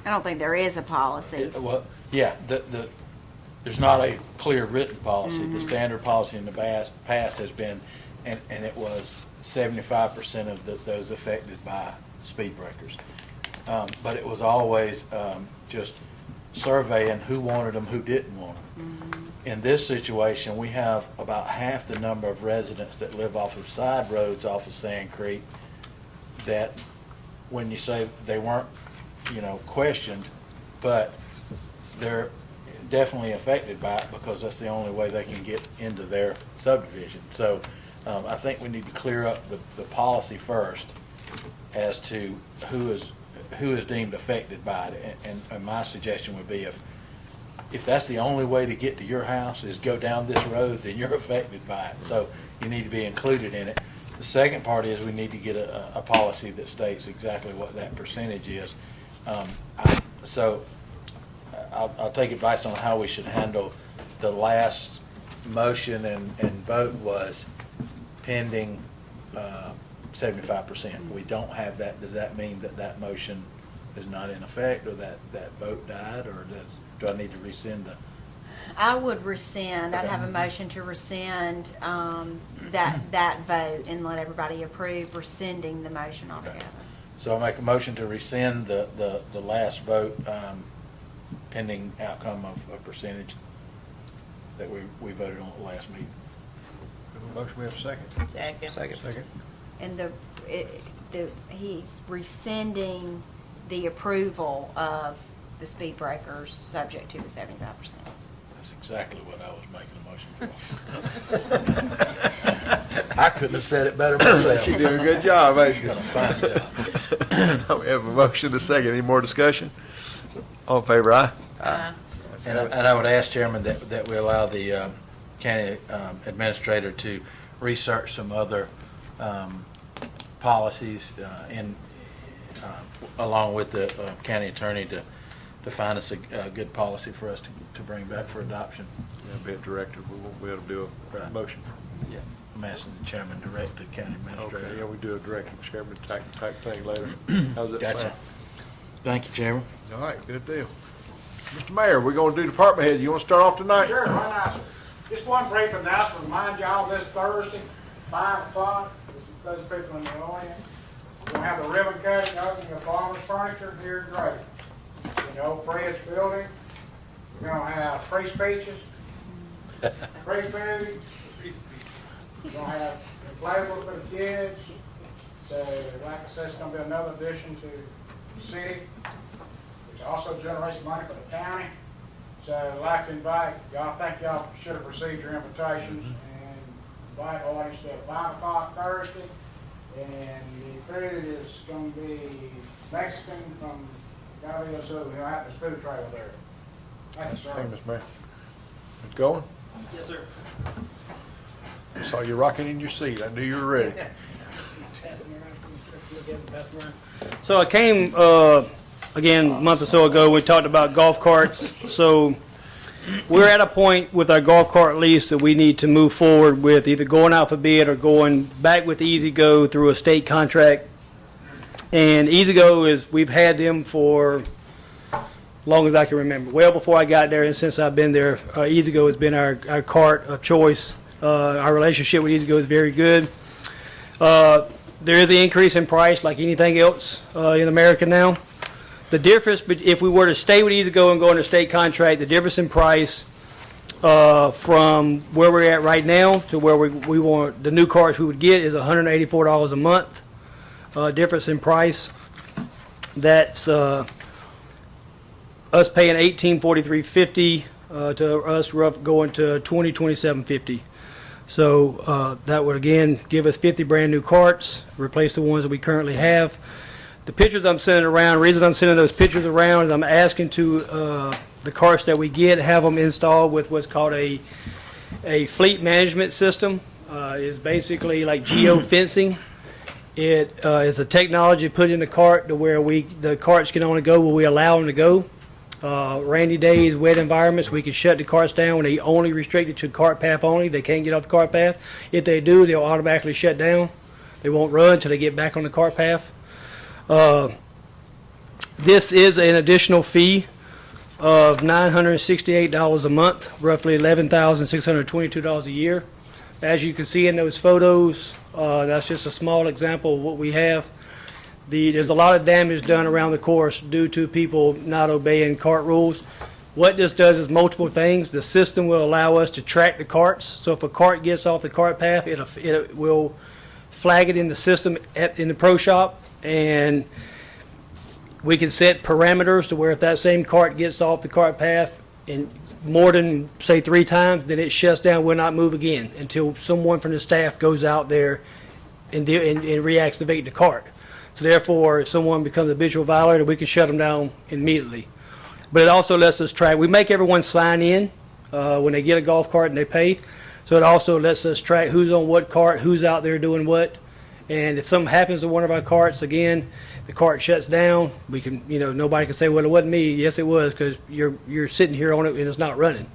I don't think there is a policy. Well, yeah, there's not a clear written policy. The standard policy in the past has been, and it was 75% of those affected by speed breakers. But it was always just surveying who wanted them, who didn't want them. In this situation, we have about half the number of residents that live off of side roads off of Sand Creek that, when you say they weren't, questioned, but they're definitely affected by it because that's the only way they can get into their subdivision. So I think we need to clear up the policy first as to who is deemed affected by it. And my suggestion would be, if that's the only way to get to your house is go down this road, then you're affected by it. So you need to be included in it. The second part is we need to get a policy that states exactly what that percentage is. So I'll take advice on how we should handle the last motion and vote was pending 75%. We don't have that. Does that mean that that motion is not in effect, or that vote died, or do I need to rescind the? I would rescind, I'd have a motion to rescind that vote and let everybody approve rescinding the motion altogether. So I'll make a motion to rescind the last vote pending outcome of percentage that we voted on at the last meeting. Motion, we have a second? Second. Second. And he's rescinding the approval of the speed breakers subject to the 75%. That's exactly what I was making a motion for. I couldn't have said it better myself. She did a good job, ain't she? Done a fine job. We have a motion to second. Any more discussion? All in favor, aye? And I would ask, Chairman, that we allow the county administrator to research some other policies along with the county attorney to find us a good policy for us to bring back for adoption. That'll be a directive. We won't be able to do a Right. motion. Yeah, I'm asking the chairman direct the county administrator. Okay, yeah, we do a directive, chairman type thing later. How's that Gotcha. sound? Thank you, Chairman. All right, good deal. Mr. Mayor, we're gonna do department head. You wanna start off tonight? Sure, why not? Just one brief announcement, remind y'all this Thursday, 5 o'clock, those people in the audience, we're gonna have the ribbon cutting, opening of Farmers Furniture here in Drake. In the old Fred's building, we're gonna have free speeches, free food, we're gonna have inflatables for the kids. So, like I said, it's gonna be another addition to the city, which also generates money for the county. So I'd like to invite, y'all, I think y'all should have received your invitations, and invite audience to 5 o'clock Thursday. And the food is gonna be Mexican from Gabriel Sul, he'll have his food trailer there. Thank you, Thank sir. you, Mr. Mayor. It's going? Yes, sir. I saw you rocking in your seat. I knew you were ready. So I came, again, a month or so ago, we talked about golf carts. So we're at a point with our golf cart lease that we need to move forward with either going out for bid or going back with EasyGo through a state contract. And EasyGo is, we've had them for long as I can remember. Well before I got there and since I've been there, EasyGo has been our cart of choice. Our relationship with EasyGo is very good. There is an increase in price like anything else in America now. The difference, if we were to stay with EasyGo and go under state contract, the difference in price from where we're at right now to where we want the new carts we would get is $184 a month. Difference in price. That's us paying $1843.50 to us going to $2027.50. So that would again give us 50 brand new carts, replace the ones that we currently have. The pictures I'm sending around, the reason I'm sending those pictures around is I'm asking to the carts that we get, have them installed with what's called a fleet management system. It's basically like geo-fencing. It is a technology put in the cart to where the carts can only go where we allow them to go. Rainy days, wet environments, we can shut the carts down when they only restricted to cart path only. They can't get off the cart path. If they do, they'll automatically shut down. They won't run until they get back on the cart path. This is an additional fee of $968 a month, roughly $11,622 a year. As you can see in those photos, that's just a small example of what we have. There's a lot of damage done around the course due to people not obeying cart rules. What this does is multiple things. The system will allow us to track the carts. So if a cart gets off the cart path, it will flag it in the system in the pro shop, and we can set parameters to where if that same cart gets off the cart path and more than, say, 3 times, then it shuts down, will not move again until someone from the staff goes out there and reactivate the cart. So therefore, if someone becomes a habitual violator, we can shut them down immediately. But it also lets us track, we make everyone sign in when they get a golf cart and they pay. So it also lets us track who's on what cart, who's out there doing what. And if something happens to one of our carts, again, the cart shuts down, we can, nobody can say, well, it wasn't me. Yes, it was, because you're sitting here on it and it's not running.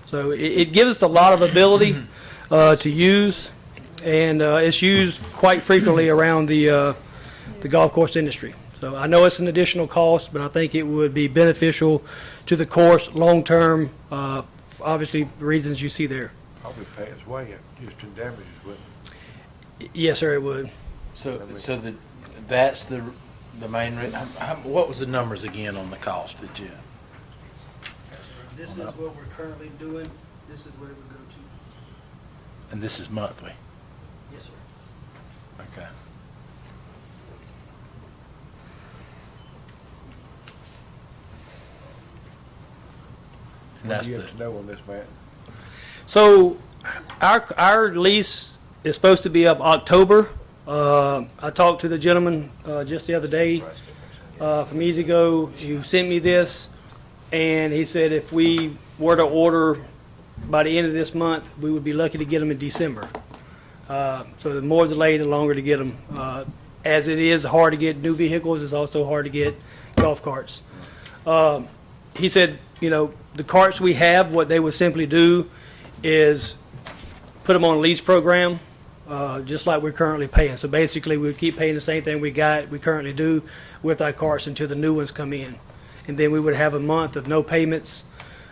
So it gives us a lot of ability to use, and it's used quite frequently around the golf course industry. So I know it's an additional cost, but I think it would be beneficial to the course long-term, obviously, the reasons you see there. Probably pay its way, just in damages, wouldn't it? Yes, sir, it would. That's the main, what was the numbers again on the cost that you? This is what we're currently doing. This is where we go to. And this is monthly? Yes, sir. Okay. And What that's do you the, have to know on this, Matt? So our lease is supposed to be up October. I talked to the gentleman just the other day from Easy Go who sent me this, and he said if we were to order by the end of this month, we would be lucky to get them in December. So the more delay, the longer to get them. As it is hard to get new vehicles, it's also hard to get golf carts. He said, the carts we have, what they would simply do is put them on a lease program, just like we're currently paying. So basically, we keep paying the same thing we currently do with our carts until the new ones come in. And then we would have a month of no payments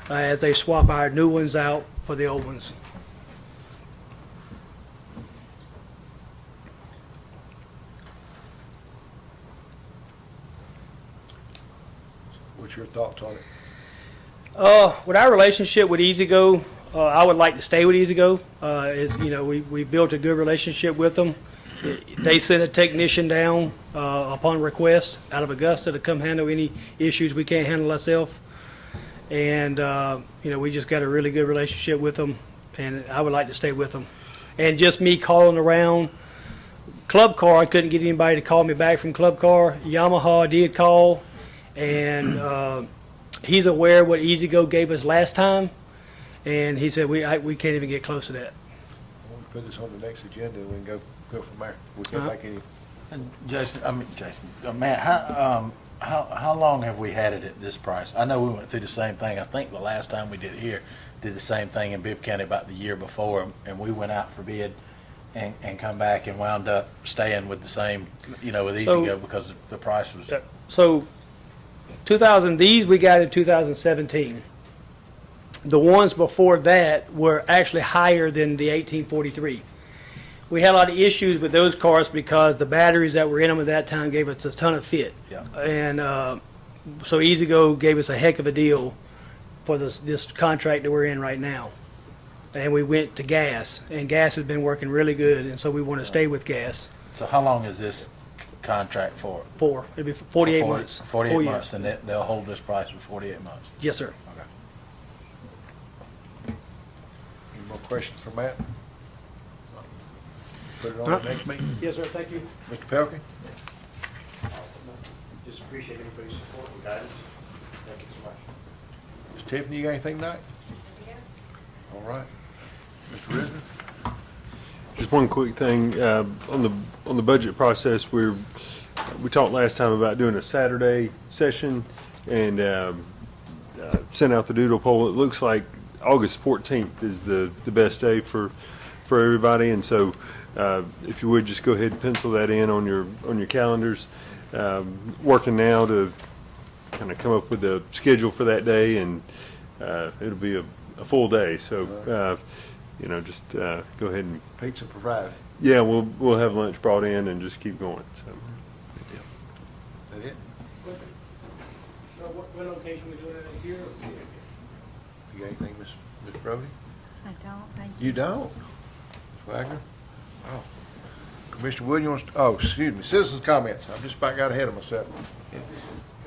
as they swap our new ones out for the old ones. What's your thoughts on it? With our relationship with EasyGo, I would like to stay with EasyGo. We built a good relationship with them. They send a technician down upon request out of Augusta to come handle any issues we can't handle ourselves. And we just got a really good relationship with them, and I would like to stay with them. And just me calling around Club Car, I couldn't get anybody to call me back from Club Car. Yamaha did call, and he's aware what EasyGo gave us last time, and he said we can't even get close to that. We'll put this on the next agenda and we can go from there. We can't make any. and Matt, how long have we had it at this price? I know we went through the same thing. I think the last time we did it here, did the same thing in Bibb County about the year before, and we went out for bid and come back and wound up staying with the same, with EasyGo because the price was. So 2000, these we got in 2017. The ones before that were actually higher than the 1843. We had a lot of issues with those cars because the batteries that were in them at that time gave us a ton of fit. Yeah. And so EasyGo gave us a heck of a deal for this contract that we're in right now. And we went to gas, and gas has been working really good, and so we want to stay with gas. So how long is this contract for? It'll be 48 months. 48 4 months, years. and they'll hold this price for 48 months. Yes, sir. Okay. Any more questions for Matt? Put it on the next meeting. Yes, sir. Thank you. Mr. Pelkey? Just appreciate everybody's support and guidance. Thank you so much. Ms. Tiffany, you got anything tonight? All right. Mr. Risner? Just one quick thing, on the budget process, we talked last time about doing a Saturday session and sent out the doodle poll. It looks like August 14th is the best day for everybody, and so if you would just go ahead and pencil that in on your calendars. Working now to kind of come up with a schedule for that day, and it'll be a full day, so just go ahead and. Pizza provided. Yeah, we'll have lunch brought in and just keep going, so. Is that it? What location we doing it here? You got anything, Ms. Brody? I don't, thank you. You don't? Wagner? Oh. Commissioner Wood, you want to, excuse me, citizens' comments. I just about got ahead of myself. Can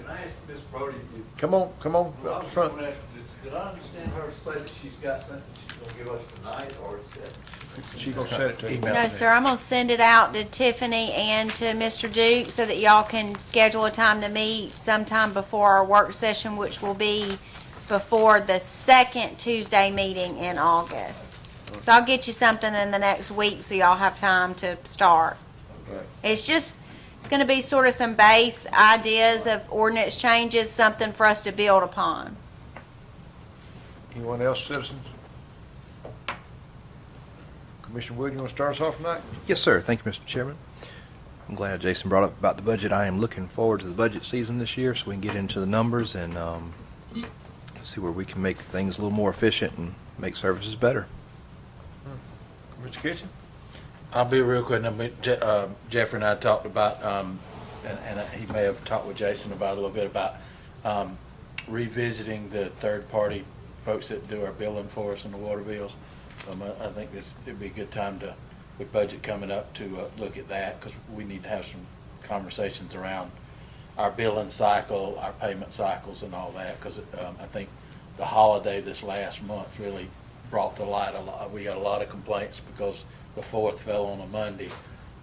I ask Ms. Brody? Come on, Well, I up was front. going to ask, Did I understand her to say that she's got something she's gonna give us tonight, or is that? She gonna send it to you. Email. No, sir, I'm gonna send it out to Tiffany and to Mr. Duke so that y'all can schedule a time to meet sometime before our work session, which will be before the second Tuesday meeting in August. So I'll get you something in the next week so y'all have time to start. Okay. It's gonna be sort of some base ideas of ordinance changes, something for us to build upon. Anyone else, citizens? Commissioner Wood, you want to start us off tonight? Yes, sir. Thank you, Mr. Chairman. I'm glad Jason brought up about the budget. I am looking forward to the budget season this year so we can get into the numbers and see where we can make things a little more efficient and make services better. Mr. Kitchen? I'll be real quick. Jeffrey and I talked about, and he may have talked with Jason about a little bit about revisiting the third-party folks that do our billing for us and the water bills. I think it'd be a good time to, with budget coming up, to look at that, because we need to have some conversations around our billing cycle, our payment cycles and all that, because I think the holiday this last month really brought to light we got a lot of complaints because the 4th fell on a Monday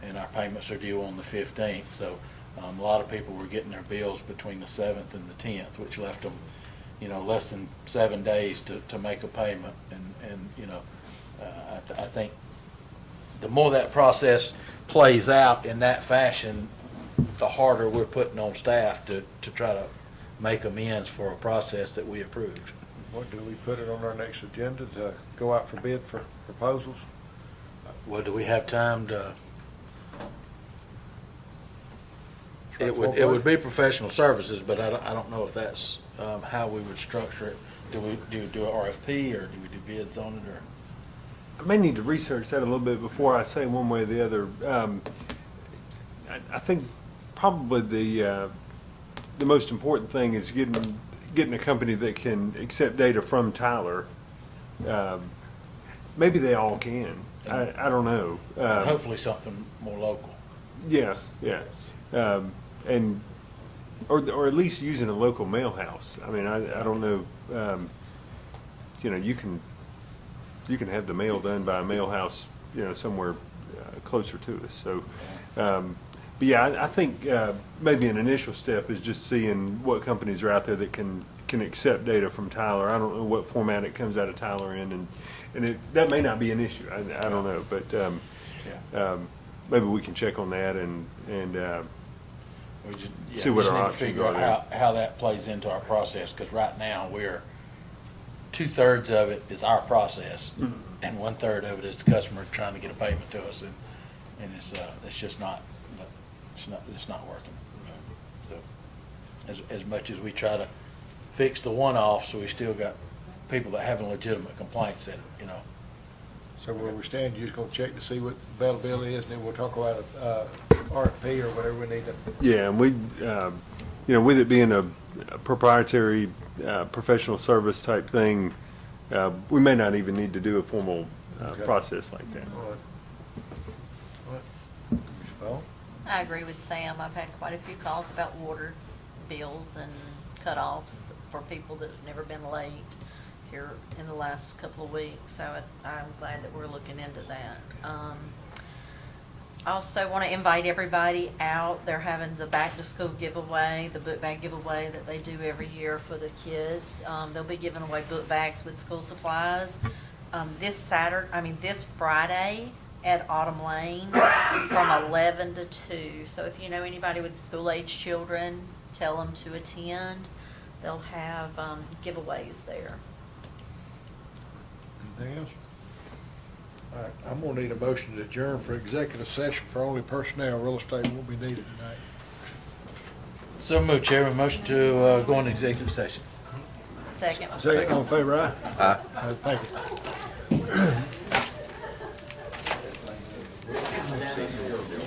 and our payments are due on the 15th. So a lot of people were getting their bills between the 7th and the 10th, which left them, less than 7 days to make a payment. And I think the more that process plays out in that fashion, the harder we're putting on staff to try to make amends for a process that we approved. What, do we put it on our next agenda to go out for bid for proposals? Well, do we have time to? It would be professional services, but I don't know if that's how we would structure it. Do we do an RFP, or do we do bids on it, or? I may need to research that a little bit before I say one way or the other. I think probably the most important thing is getting a company that can accept data from Tyler. Maybe they all can. I don't know. Hopefully something more local. Yeah, yeah. And or at least using a local mail house. I mean, I don't know. You can have the mail done by a mail house, somewhere closer to us. So, but yeah, I think maybe an initial step is just seeing what companies are out there that can accept data from Tyler. I don't know what format it comes out of Tyler in, and that may not be an issue. I don't know, but maybe we can check on that and see what our need to options figure are out how that plays into our process, because right now we're 2/3 of it is our process, and 1/3 of it is the customer trying to get a payment to us, and it's just not working. So as much as we try to fix the one-offs, we still got people that have legitimate complaints that. So where we stand, you're just gonna check to see what availability is, and then we'll talk about RFP or whatever we need to. Yeah, and we, with it being a proprietary, professional service type thing, we may not even need to do a formal Okay. process like that. All right. All right. Commissioner Ball? I agree with Sam. I've had quite a few calls about water bills and cutoffs for people that have never been late here in the last couple of weeks, so I'm glad that we're looking into that. I also want to invite everybody out. They're having the back-to-school giveaway, the book bag giveaway that they do every year for the kids. They'll be giving away book bags with school supplies this Friday at Autumn Lane from 11 to 2. So if you know anybody with school-age children, tell them to attend. They'll have giveaways there. Anything else? All right, I'm gonna need a motion to adjourn for executive session for only personnel. Real estate won't be needed tonight. So moved, Chairman. Motion to go into executive session. Second. Second, all in favor, aye? Aye. All right, thank you.